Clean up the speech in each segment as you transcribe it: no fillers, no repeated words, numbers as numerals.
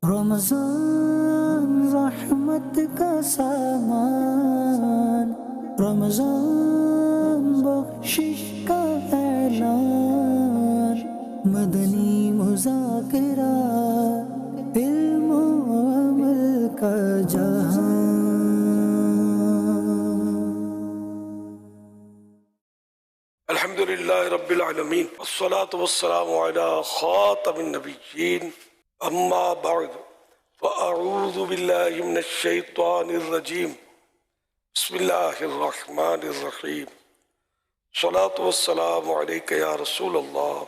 رمضان رحمت کا سامان، رمضان بخشش کا اعلان، مدنی مذاکرہ علم و عمل کا جہان۔ الحمدللہ رب العالمین والصلاة والسلام علی خاتم النبیین، اما بعد فاعوذ باللہ من الشیطان الرجیم، بسم اللہ الرحمن الرحیم، صلاة والسلام علیک یا رسول اللہ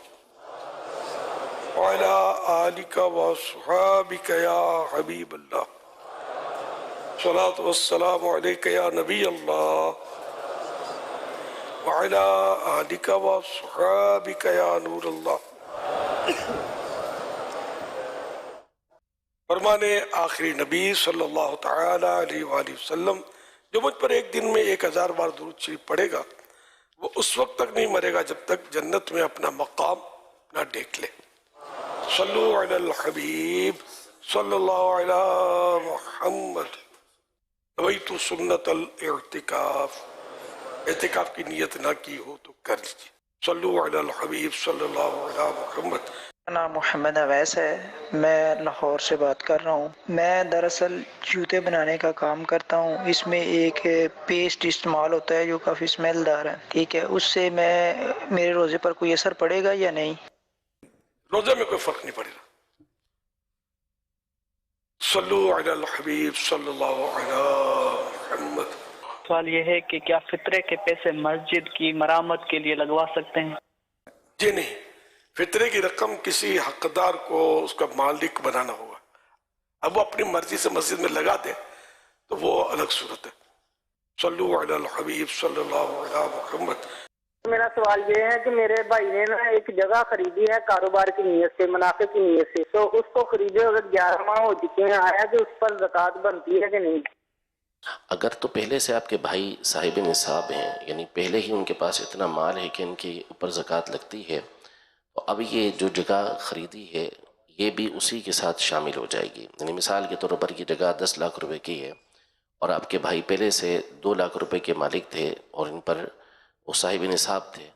وعلی آلک واصحابک یا حبیب اللہ، صلاة والسلام علیک یا نبی اللہ وعلی آلک واصحابک یا نور اللہ۔ فرمانے آخری نبی صلی اللہ تعالی علیہ وآلہ وسلم، جو مجھ پر ایک دن میں 1000 بار درود شریف پڑھے گا وہ اس وقت تک نہیں مرے گا جب تک جنت میں اپنا مقام نہ دیکھ لے۔ صلو علی الحبیب صلی اللہ علی محمد۔ نویت سنت الاعتکاف، اعتکاف کی نیت نہ کی ہو تو کر لیجیے۔ صلو علی الحبیب صلی اللہ علی محمد۔ نام محمد اویس ہے، میں لاہور سے بات کر رہا ہوں۔ میں دراصل جوتے بنانے کا کام کرتا ہوں۔ اس میں ایک پیسٹ استعمال ہوتا ہے جو کافی اسمیل دار ہے، ٹھیک ہے، اس سے میرے روزے پر کوئی اثر پڑے گا یا نہیں؟ روزے میں کوئی فرق نہیں پڑے گا۔ صلو علی الحبیب صلی اللہ علی محمد۔ سوال یہ ہے کہ کیا فطرے کے پیسے مسجد کی مرمت کے لیے لگوا سکتے ہیں؟ جی نہیں، فطرے کی رقم کسی حقدار کو اس کا مالک بنانا ہوگا۔ اب وہ اپنی مرضی سے مسجد میں لگا دے تو وہ الگ صورت ہے۔ صلو علی الحبیب صلی اللہ علی محمد۔ میرا سوال یہ ہے کہ میرے بھائی نے ایک جگہ خریدی ہے کاروبار کی نیت سے، منافع کی نیت سے، تو اس کو خریدے اگر 11 ماہ ہو چکے ہیں، آیا کہ اس پر زکوٰۃ بنتی ہے کہ نہیں؟ اگر تو پہلے سے آپ کے بھائی صاحب نصاب ہیں، یعنی پہلے ہی ان کے پاس اتنا مال ہے کہ ان کے اوپر زکوٰۃ لگتی ہے، تو اب یہ جو جگہ خریدی ہے یہ بھی اسی کے ساتھ شامل ہو جائے گی۔ یعنی مثال کے طور پر یہ جگہ 10 لاکھ روپے کی ہے اور آپ کے بھائی پہلے سے 2 لاکھ روپے کے مالک تھے اور ان پر وہ صاحب نصاب تھے،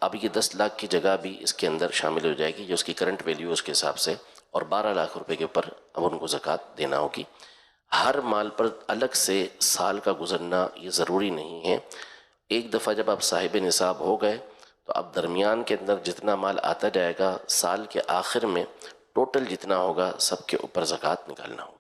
اب یہ 10 لاکھ کی جگہ بھی اس کے اندر شامل ہو جائے گی جو اس کی کرنٹ ویلیو اس کے حساب سے، اور 12 لاکھ روپے کے اوپر اب ان کو زکوٰۃ دینا ہوگی۔ ہر مال پر الگ سے سال کا گزرنا یہ ضروری نہیں ہے۔ ایک دفعہ جب آپ صاحب نصاب ہو گئے تو اب درمیان کے اندر جتنا مال آتا جائے گا، سال کے آخر میں ٹوٹل جتنا ہوگا سب کے اوپر زکوٰۃ نکالنا ہوگی۔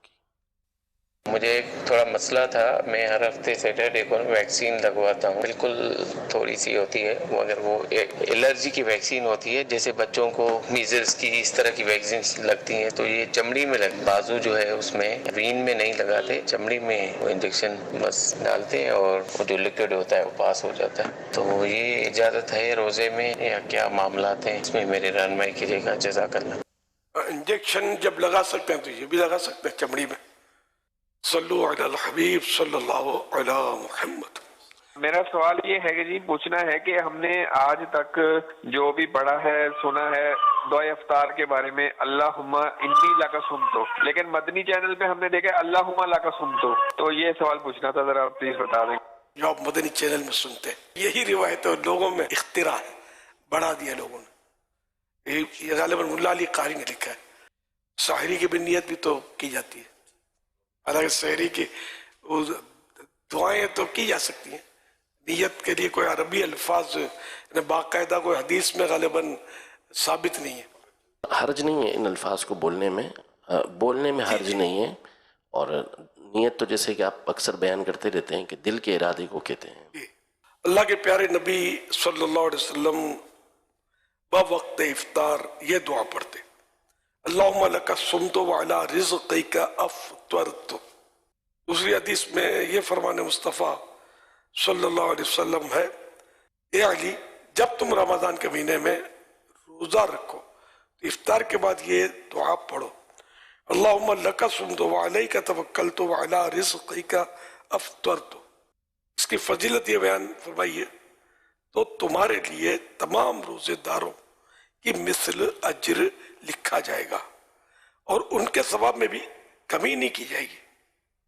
مجھے ایک تھوڑا مسئلہ تھا، میں ہر ہفتے سیٹرڈے کو ویکسین لگواتا ہوں، بالکل تھوڑی سی ہوتی ہے، مگر وہ ایک الرجی کی ویکسین ہوتی ہے، جیسے بچوں کو میزلز کی اس طرح کی ویکسین لگتی ہیں، تو یہ چمڑی میں بازو جو ہے اس میں وین میں نہیں لگاتے، چمڑی میں وہ انجیکشن بس ڈالتے ہیں اور وہ جو لکوڈ ہوتا ہے وہ پاس ہو جاتا ہے۔ تو یہ اجازت ہے روزے میں یا کیا معاملات ہیں، اس میں میرے رہنمائی کیجیے گا، جزاک اللہ۔ انجیکشن جب لگا سکتے ہیں تو یہ بھی لگا سکتے ہیں چمڑی میں۔ صلو علی الحبیب صلی اللہ علی محمد۔ میرا سوال یہ ہے کہ جی پوچھنا ہے کہ ہم نے آج تک جو بھی پڑھا ہے سنا ہے دعائے افطار کے بارے میں، اللہم انی لک صمتو، لیکن مدنی چینل پہ ہم نے دیکھا اللہم لک صمتو، تو یہ سوال پوچھنا تھا، ذرا پلیز بتا دیں۔ جو آپ مدنی چینل میں سنتے ہیں یہی روایت ہے، لوگوں میں اختراع ہے، بڑھا دیا لوگوں نے۔ یہ غالباً ملا علی قاری نے لکھا ہے۔ ساحری کی بھی نیت بھی تو کی جاتی ہے، حالانکہ سحری کی دعائیں تو کی جا سکتی ہیں، نیت کے لیے کوئی عربی الفاظ باقاعدہ کوئی حدیث میں غالباً ثابت نہیں ہے۔ حرج نہیں ہے ان الفاظ کو بولنے میں حرج نہیں ہے، اور نیت تو جیسے کہ آپ اکثر بیان کرتے رہتے ہیں کہ دل کے ارادے کو کہتے ہیں۔ اللہ کے پیارے نبی صلی اللہ علیہ وسلم بوقت افطار یہ دعا پڑھتے، اللہم لک صمت وعلی رزقک افطرت۔ دوسری حدیث میں یہ فرمان مصطفیٰ صلی اللہ علیہ وسلم ہے، اے علی جب تم رمضان کے مہینے میں روزہ رکھو تو افطار کے بعد یہ دعا پڑھو، اللہم لک صمت وعلیک توکلت وعلی رزقک افطرت۔ اس کی فضیلت یہ بیان فرمائیے تو تمہارے لیے تمام روزے داروں کی مثل اجر لکھا جائے گا، اور ان کے ثواب میں بھی کمی نہیں کی جائے گی.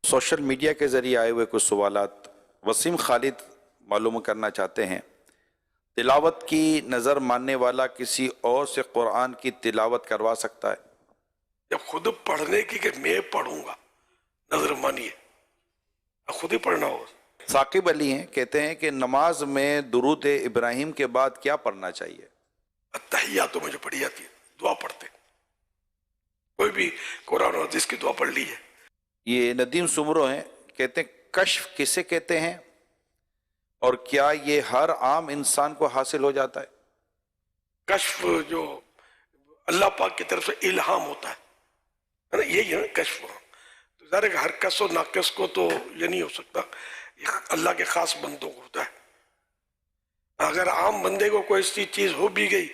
سوشل میڈیا کے ذریعے آئے ہوئے کچھ سوالات وسیم خالد معلوم کرنا چاہتے ہیں، تلاوت کی نظر ماننے والا کسی اور سے قرآن کی تلاوت کروا سکتا ہے؟ جب خود پڑھنے کی کہ میں پڑھوں گا نظر مانیے، خود ہی پڑھنا ہوگا. ثاقب علی ہیں، کہتے ہیں کہ نماز میں درود ابراہیم کے بعد کیا پڑھنا چاہیے؟ التحیاتوں میں جو پڑھی جاتی ہے دعا پڑھتے، کوئی بھی قرآن اور حدیث کی دعا پڑھ لی ہے. یہ ندیم سمرو ہیں، کہتے ہیں کشف کسے کہتے ہیں اور کیا یہ ہر عام انسان کو حاصل ہو جاتا ہے؟ کشف جو اللہ پاک کی طرف سے الہام ہوتا ہے نا، یہی ہے نا کشف. تو ظاہر ہے کہ ہر کس و ناقص کو تو یہ نہیں ہو سکتا، یہ اللہ کے خاص بندوں کو ہوتا ہے. اگر عام بندے کو کوئی ایسی چیز ہو بھی گئی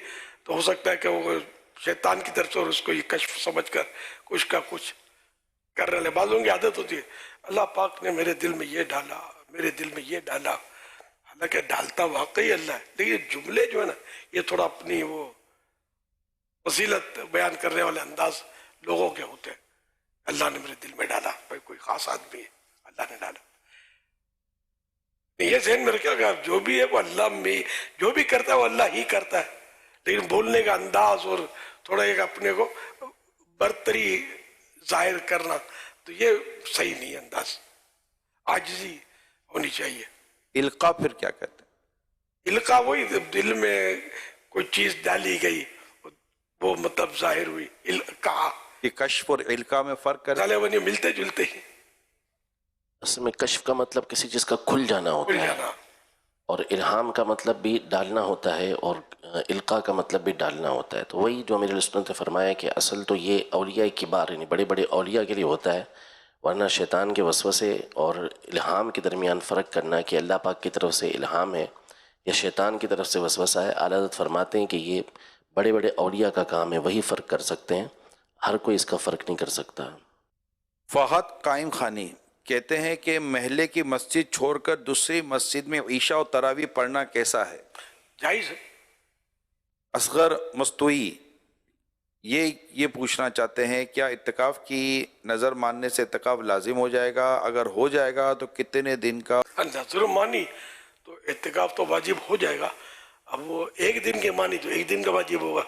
تو ہو سکتا ہے کہ وہ شیطان کی طرف سے اور اس کو یہ کشف سمجھ کر کچھ کا کچھ کر رہے. بعضوں کی عادت ہوتی ہے اللہ پاک نے میرے دل میں یہ ڈالا، میرے دل میں یہ ڈالا، حالانکہ ڈالتا واقعی اللہ ہے، لیکن یہ جملے جو ہے نا یہ تھوڑا اپنی وہ فضیلت بیان کرنے والے انداز لوگوں کے ہوتے ہیں. اللہ نے میرے دل میں ڈالا، بھائی کوئی خاص آدمی ہے اللہ نے ڈالا. یہ ذہن میں رکھا کہ جو بھی ہے وہ اللہ میں، جو بھی کرتا ہے وہ اللہ ہی کرتا ہے، لیکن بولنے کا انداز اور تھوڑا ایک اپنے کو برتری ظاہر کرنا تو یہ صحیح نہیں انداز، عاجزی ہونی چاہیے. القاء پھر کیا کہتے ہیں؟ القاء وہی دل میں کوئی چیز ڈالی گئی وہ مطلب ظاہر ہوئی. القاء یہ کشف اور القاء میں فرق کریں؟ ڈالے وہ نہیں ملتے جلتے ہی. اصل میں کشف کا مطلب کسی چیز کا کھل جانا ہوتا کھل ہے، جانا، اور الہام کا مطلب بھی ڈالنا ہوتا ہے، اور القاء کا مطلب بھی ڈالنا ہوتا ہے. تو وہی جو میرے لسٹوں نے فرمایا کہ اصل تو یہ اولیاء کبار یعنی بڑے بڑے اولیاء کے لیے ہوتا ہے، ورنہ شیطان کے وسوسے اور الہام کے درمیان فرق کرنا کہ اللہ پاک کی طرف سے الہام ہے یا شیطان کی طرف سے وسوسہ ہے، اعلیٰ حضرت فرماتے ہیں کہ یہ بڑے بڑے اولیاء کا کام ہے، وہی فرق کر سکتے ہیں، ہر کوئی اس کا فرق نہیں کر سکتا. فہد قائم خانی کہتے ہیں کہ محلے کی مسجد چھوڑ کر دوسری مسجد میں عشاء و تراویح پڑھنا کیسا ہے؟ جائز ہے. اصغر مستوئی یہ پوچھنا چاہتے ہیں کیا اعتکاف کی نظر ماننے سے اعتکاف لازم ہو جائے گا؟ اگر ہو جائے گا تو کتنے دن کا؟ نظر مانی تو اعتکاف تو واجب ہو جائے گا. اب وہ ایک دن کے مانی تو ایک دن کا واجب ہوگا،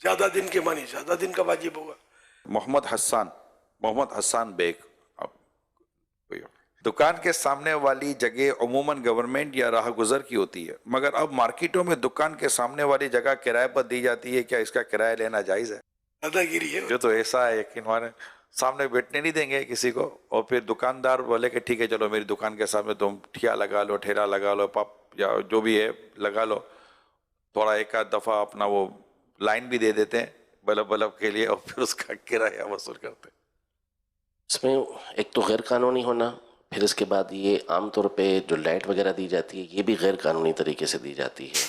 زیادہ دن کے مانی زیادہ دن کا واجب ہوگا. محمد حسان بیگ، دکان کے سامنے والی جگہ عموماً گورنمنٹ یا راہ گزر کی ہوتی ہے، مگر اب مارکیٹوں میں دکان کے سامنے والی جگہ کرائے پر دی جاتی ہے، کیا اس کا کرایہ لینا جائز ہے؟ ادا گیری ہے. جو تو ایسا ہے کہ ہمارے سامنے بیٹھنے نہیں دیں گے کسی کو، اور پھر دکاندار بولے کہ ٹھیک ہے چلو میری دکان کے سامنے تم ٹھیا لگا لو، ٹھیلا لگا لو، پاپ یا جو بھی ہے لگا لو. تھوڑا ایک آدھ دفعہ اپنا وہ لائن بھی دے دیتے ہیں بلب کے لیے، اور پھر اس کا کرایہ وصول کرتے ہیں. اس میں ایک تو غیر قانونی ہونا، پھر اس کے بعد یہ عام طور پہ جو لائٹ وغیرہ دی جاتی ہے یہ بھی غیر قانونی طریقے سے دی جاتی ہے،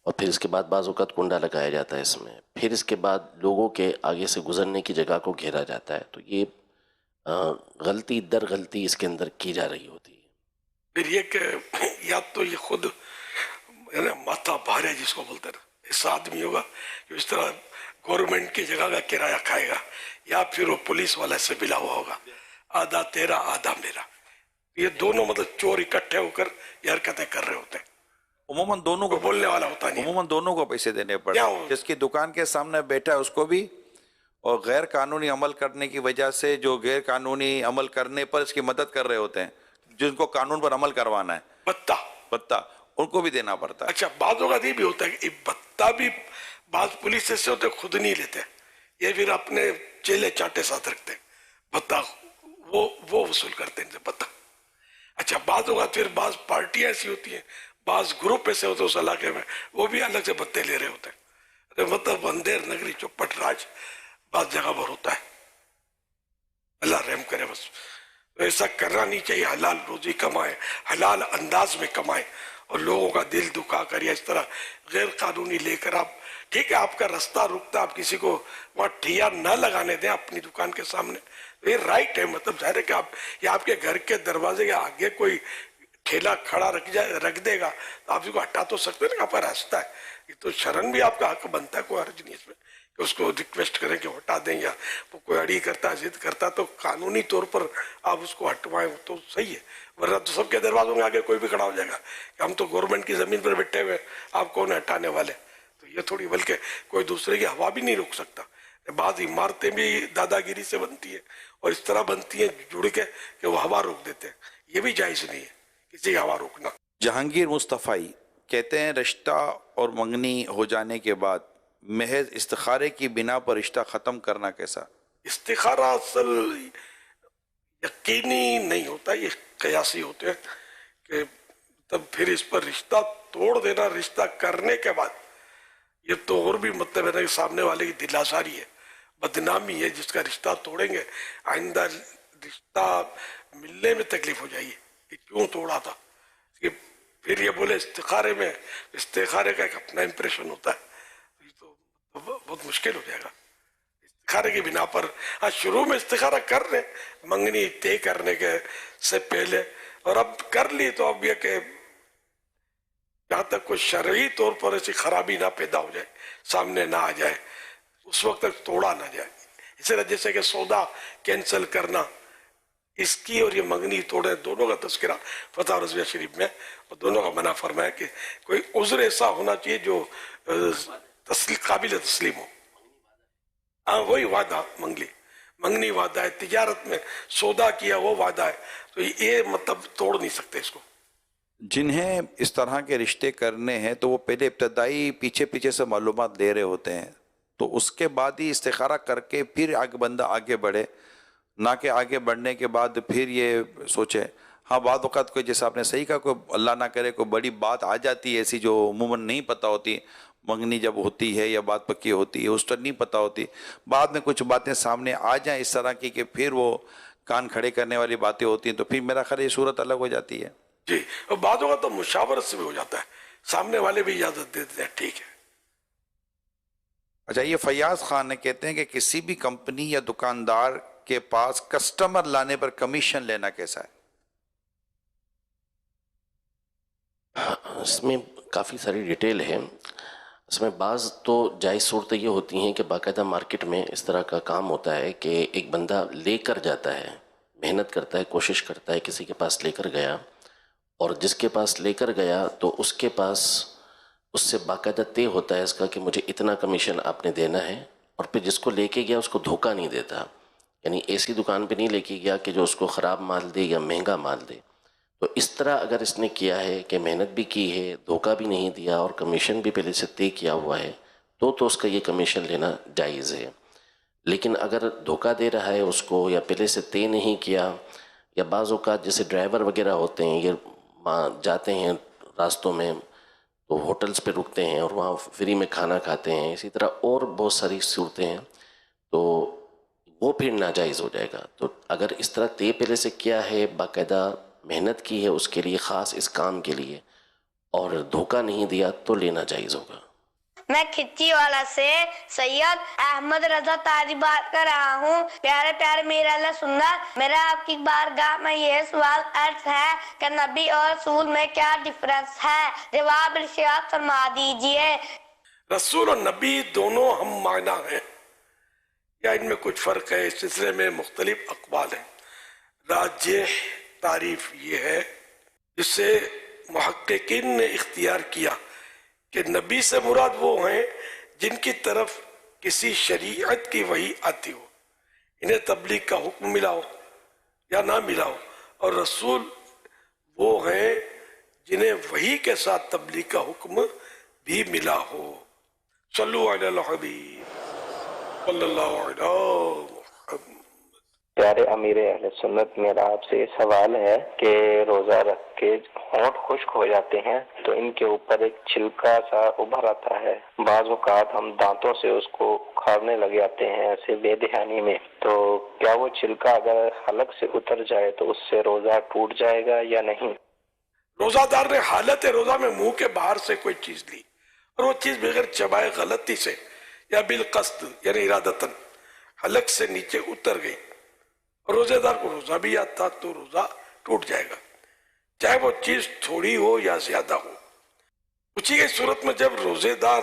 اور پھر اس کے بعد بعض اوقات کنڈا لگایا جاتا ہے اس میں، پھر اس کے بعد لوگوں کے آگے سے گزرنے کی جگہ کو گھیرا جاتا ہے. تو یہ غلطی در غلطی اس کے اندر کی جا رہی ہوتی ہے. پھر یہ کہ یا تو یہ خود ماتھا بھارے جس کو بولتے ہیں، ایسا آدمی ہوگا جو اس طرح گورنمنٹ کی جگہ کا کرایہ کھائے گا، یا پھر وہ پولیس والا سے ملا ہوا ہوگا، آدھا تیرا آدھا میرا. یہ دونوں مطلب چور اکٹھے ہو کر یہ حرکتیں کر رہے ہوتے ہیں. عموماً دونوں کو بولنے والا ہوتا نہیں، عموماً دونوں کو پیسے دینے پڑتے ہیں، جس کی دکان کے سامنے بیٹھا ہے اس کو بھی، اور غیر قانونی عمل کرنے کی وجہ سے جو غیر قانونی عمل کرنے پر اس کی مدد کر رہے ہوتے ہیں، جن کو قانون پر عمل کروانا ہے، بتہ ان کو بھی دینا پڑتا ہے. اچھا بعض اوقات یہ بھی ہوتا ہے کہ بتہ بھی بعض پولیس ایسے ہوتے خود نہیں لیتے، یہ پھر اپنے چیلے چاٹے ساتھ رکھتے ہیں، بتہ وہ وصول کرتے ہیں بتہ. اچھا بعض اوقات پھر بعض پارٹیاں ایسی ہوتی ہیں، بعض گروپ ایسے ہوتے ہیں اس علاقے میں، وہ بھی الگ سے بتے لے رہے ہوتے ہیں. مطلب اندھیر نگری چوپٹ راج بعض جگہ پر ہوتا ہے. اللہ رحم کرے. بس ایسا کرنا نہیں چاہیے. حلال روزی کمائے، حلال انداز میں کمائے، اور لوگوں کا دل دکھا کر یا اس طرح غیر قانونی لے کر آپ، ٹھیک ہے آپ کا رستہ رکتا، آپ کسی کو وہاں ٹھیا نہ لگانے دیں اپنی دکان کے سامنے، یہ رائٹ ہے. مطلب ظاہر ہے کہ آپ یا آپ کے گھر کے دروازے کے آگے کوئی ٹھیلا کھڑا رکھ دے گا تو آپ اس کو ہٹا تو سکتے ہیں نا، آپ کا راستہ ہے. یہ تو شرن بھی آپ کا حق بنتا ہے، کوئی حرج نہیں اس میں. کہ اس کو ریکویسٹ کریں کہ ہٹا دیں، یا وہ کوئی اڑی کرتا ضد کرتا تو قانونی طور پر آپ اس کو ہٹوائیں تو صحیح ہے، ورنہ تو سب کے دروازوں میں آگے کوئی بھی کھڑا ہو جائے گا کہ ہم تو گورنمنٹ کی زمین پر بیٹھے ہوئے، آپ کون ہٹانے والے؟ تو یہ تھوڑی، بلکہ کوئی دوسرے کی ہوا بھی نہیں روک سکتا. بعض عمارتیں بھی دادا گیری سے بنتی ہیں اور اس طرح بنتی ہیں جڑ کے کہ وہ ہوا روک دیتے ہیں، یہ بھی جائز نہیں ہے کسی کی ہوا روکنا. جہانگیر مصطفی کہتے ہیں رشتہ اور منگنی ہو جانے کے بعد محض استخارے کی بنا پر رشتہ ختم کرنا کیسا؟ استخارہ اصل یقینی نہیں ہوتا، یہ قیاسی ہوتے ہیں کہ تب پھر اس پر رشتہ توڑ دینا رشتہ کرنے کے بعد، یہ تو اور بھی مطلب ہے نا کہ سامنے والے کی دل آزاری ہے، بدنامی ہے. جس کا رشتہ توڑیں گے آئندہ رشتہ ملنے میں تکلیف ہو جائے گی کہ کیوں توڑا تھا. کہ پھر یہ بولے استخارے میں، استخارے کا ایک اپنا امپریشن ہوتا ہے، یہ تو بہت مشکل ہو جائے گا استخارے کی بنا پر. ہاں شروع میں استخارہ کر رہے منگنی طے کرنے کے سے پہلے، اور اب کر لی تو اب یہ کہ جہاں تک کوئی شرعی طور پر ایسی خرابی نہ پیدا ہو جائے، سامنے نہ آ جائے، اس وقت تک توڑا نہ جائے. اس طرح جیسے کہ سودا کینسل کرنا، اس کی اور یہ منگنی توڑے، دونوں کا تذکرہ فتح رضویہ شریف میں، اور دونوں کا منع فرمایا کہ کوئی عذر ایسا ہونا چاہیے جو قابل تسلیم ہو. ہاں وہی وعدہ منگنی وعدہ ہے، تجارت میں سودا کیا وہ وعدہ ہے، تو یہ مطلب توڑ نہیں سکتے اس کو. جنہیں اس طرح کے رشتے کرنے ہیں تو وہ پہلے ابتدائی پیچھے سے معلومات لے رہے ہوتے ہیں، تو اس کے بعد ہی استخارہ کر کے پھر بندہ آگے بڑھے، نہ کہ آگے بڑھنے کے بعد پھر یہ سوچے. ہاں بعض اوقات کوئی، جیسا آپ نے صحیح کہا، کوئی اللہ نہ کرے کوئی بڑی بات آ جاتی ہے ایسی جو عموماً نہیں پتہ ہوتی، منگنی جب ہوتی ہے یا بات پکی ہوتی ہے اس وقت نہیں پتہ ہوتی، بعد میں کچھ باتیں سامنے آ جائیں اس طرح کی کہ پھر وہ کان کھڑے کرنے والی باتیں ہوتی ہیں، تو پھر میرا خیال یہ صورت الگ ہو جاتی ہے. جی، اور بعض اوقات تو مشاورت سے بھی ہو جاتا ہے، سامنے والے بھی اجازت دے دیتے ہیں ٹھیک ہے. اچھا، یہ فیاض خان نے کہتے ہیں کہ کسی بھی کمپنی یا دکاندار کے پاس کسٹمر لانے پر کمیشن لینا کیسا ہے؟ اس میں کافی ساری ڈیٹیل ہے. اس میں بعض تو جائز صورتیں یہ ہوتی ہیں کہ باقاعدہ مارکیٹ میں اس طرح کا کام ہوتا ہے کہ ایک بندہ لے کر جاتا ہے، محنت کرتا ہے، کوشش کرتا ہے، کسی کے پاس لے کر گیا، اور جس کے پاس لے کر گیا تو اس کے پاس اس سے باقاعدہ طے ہوتا ہے اس کا کہ مجھے اتنا کمیشن آپ نے دینا ہے، اور پھر جس کو لے کے گیا اس کو دھوکہ نہیں دیتا، یعنی ایسی دکان پہ نہیں لے کے گیا کہ جو اس کو خراب مال دے یا مہنگا مال دے. تو اس طرح اگر اس نے کیا ہے کہ محنت بھی کی ہے، دھوکہ بھی نہیں دیا اور کمیشن بھی پہلے سے طے کیا ہوا ہے، تو اس کا یہ کمیشن لینا جائز ہے. لیکن اگر دھوکہ دے رہا ہے اس کو یا پہلے سے طے نہیں کیا، یا بعض اوقات جیسے ڈرائیور وغیرہ ہوتے ہیں یہ جاتے ہیں راستوں میں تو ہوٹلز پہ رکتے ہیں اور وہاں فری میں کھانا کھاتے ہیں، اسی طرح اور بہت ساری صورتیں ہیں، تو وہ پھر ناجائز ہو جائے گا. تو اگر اس طرح طے پہلے سے کیا ہے، باقاعدہ محنت کی ہے اس کے لیے، خاص اس کام کے لیے، اور دھوکہ نہیں دیا تو لینا جائز ہوگا. میں کھچی والا سے سید احمد رضا تاری بات کر رہا ہوں. پیارے پیارے میرے اللہ سننا، میرا آپ کی بارگاہ میں یہ سوال عرض ہے کہ نبی اور رسول میں کیا ڈفرنس ہے؟ جواب ارشاد فرما دیجئے. رسول اور نبی دونوں ہم معنی ہیں یا ان میں کچھ فرق ہے؟ اس سلسلے میں مختلف اقوال ہیں. راجح تعریف یہ ہے جس سے محققین نے اختیار کیا کہ نبی سے مراد وہ ہیں جن کی طرف کسی شریعت کی وحی آتی ہو، انہیں تبلیغ کا حکم ملا ہو یا نہ ملا ہو، اور رسول وہ ہیں جنہیں وحی کے ساتھ تبلیغ کا حکم بھی ملا ہو. صلو علی الحبیب صلی اللہ علیہ وسلم. پیارے امیر اہل سنت، میرا آپ سے یہ سوال ہے کہ روزہ رکھ کے ہونٹ خشک ہو جاتے ہیں تو ان کے اوپر ایک چھلکا سا ابھر آتا ہے، بعض اوقات ہم دانتوں سے اس کو اکھاڑنے لگ جاتے ہیں ایسے بے دہانی میں، تو کیا وہ چھلکا اگر حلق سے اتر جائے تو اس سے روزہ ٹوٹ جائے گا یا نہیں؟ روزہ دار نے حالت روزہ میں منہ کے باہر سے کوئی چیز لی اور وہ چیز بغیر چبائے غلطی سے یا بالقصد یعنی ارادتاً حلق سے نیچے اتر گئی، روزے دار کو روزہ بھی یاد تھا تو روزہ ٹوٹ جائے گا، چاہے وہ چیز تھوڑی ہو یا زیادہ ہو. اسی کی صورت میں جب روزے دار